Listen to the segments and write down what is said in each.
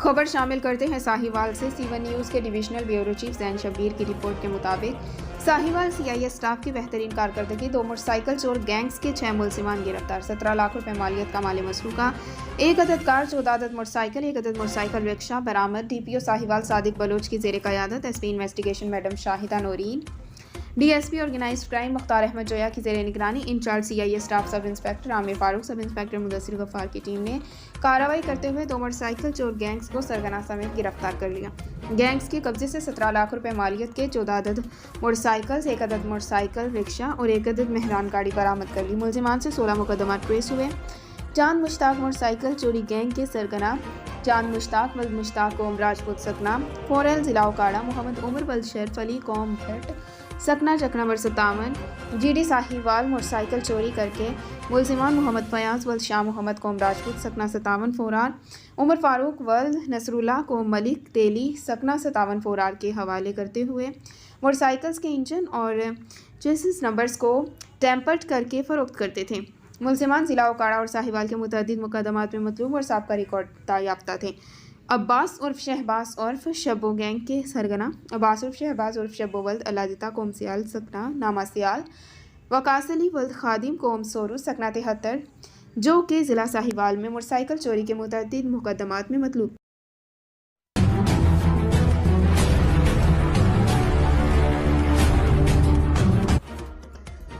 खबर शामिल करते हैं साहिवाल से। सीवन न्यूज़ के divisional bureau chief Jain Shabbir की रिपोर्ट के मुताबिक साहिवाल सीआईएस स्टाफ की बेहतरीन कारकर्दगी, 2 मोटरसाइकिल चोर गैंग्स के 6 मुलजिमान गिरफ्तार, 17 लाख रुपए मालियत का माल मसरूका, 1 अदद कार, 14 अदद मोटरसाइकिल, 1 अदद मोटरसाइकिल रिक्शा बरामद। डीपीओ साहिवाल सादिक बलोच की जेर क़यादत SP investigation madam Shahida Naureen, DSP organised crime Mukhtar Ahmed Joya की जेर निगरानी incharge CIS staff sub inspector Aamir Farooq, sub inspector Mudassir Gaffar की टीम ने कार्रवाई करते हुए 2 मोटरसाइकिल चोर गैंग्स को सरगना समेत गिरफ्तार कर लिया। गैंग्स के कब्जे से 17 लाख रुपए मालियत के 14 अदद मोटरसाइकिल, 1 अदद मोटरसाइकिल रिक्शा और 1 अदद मेहरान गाड़ी बरामद कर ली। मुलजिमान से 16 मुकदमा ट्रेस हुए। चांद मुश्ताक मोटरसाइकिल चोरी गैंग के सरगना चांद मुश्ताक वल्द मुश्ताक कौम राजपूत सकना, फोरल जिला उकाड़ा, मोहम्मद उमर वल्द शरफ अली कौम भट्ट सकना चक नंबर 57, जीडी साहिवाल मोटरसाइकिल चोरी करके मुलजिमान मोहम्मद फयाज वल्द शाह मोहम्मद कौम राजपूत सकना 57 फोरार, उमर फारूक वल्द नसरुल्लाह कौम मलिक तेली सकना 57 फोरार के हवाले करते हुए मोटरसाइकिल्स के इंजन और चेसिस नंबर्स को टेम्पर्ड करके फ़रोख्त करते थे। मुलजिमान जिला उकाड़ा और साहिवाल के मुतअद्दिद मुकदमात में मतलूब और साबका रिकॉर्ड याफ्ता थे। अब्बास उर्फ शहबाज उर्फ शब्बो गैंग के सरगना अब्बास उर्फ शहबाज उर्फ शब्बो वल्द अलादिता कौम सियाल सकना नामा सियाल, वकास अली वल्द खादिम कौम सोरू सकना 73, जो कि ज़िला साहिवाल में मोटरसाइकिल चोरी के मुतअद्दिद मुकदमात में मतलूब।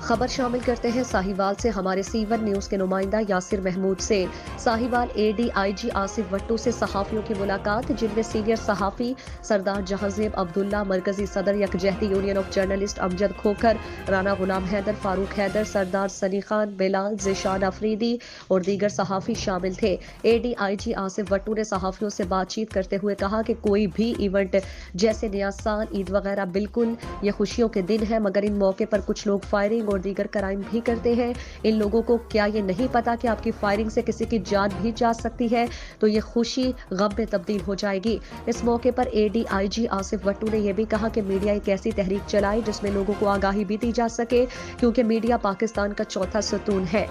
खबर शामिल करते हैं साहिवाल से। हमारे सीवन न्यूज़ के नुमाइंदा यासिर महमूद से। साहिवाल एडीआईजी आसिफ वट्टू से सहाफ़ियों की मुलाकात, जिनमें सीनियर सहाफ़ी सरदार जहांजेब अब्दुल्ला, मरकजी सदर यकजहती union of journalist Amjad Khokhar, Rana Ghulam Haider, Farooq Haider, Sardar Sunny Khan, Bilal, Zeeshan Afridi और दीगर सहाफ़ी शामिल थे। एडीआईजी आसिफ वट्टू ने सहाफ़ियों से बातचीत करते हुए कहा कि कोई भी इवेंट जैसे नया साल, ईद वगैरह बिल्कुल ये खुशियों के दिन है, मगर इन मौके पर कुछ लोग फायरिंग और दीगर क्राइम भी करते हैं। इन लोगों को क्या ये नहीं पता कि आपकी फायरिंग से किसी की जान भी जा सकती है, तो ये खुशी गम में तब्दील हो जाएगी। इस मौके पर एडीआईजी आसिफ वट्टू ने यह भी कहा कि मीडिया एक ऐसी तहरीक चलाए जिसमें लोगों को आगाही भी दी जा सके, क्योंकि मीडिया पाकिस्तान का चौथा सतून है।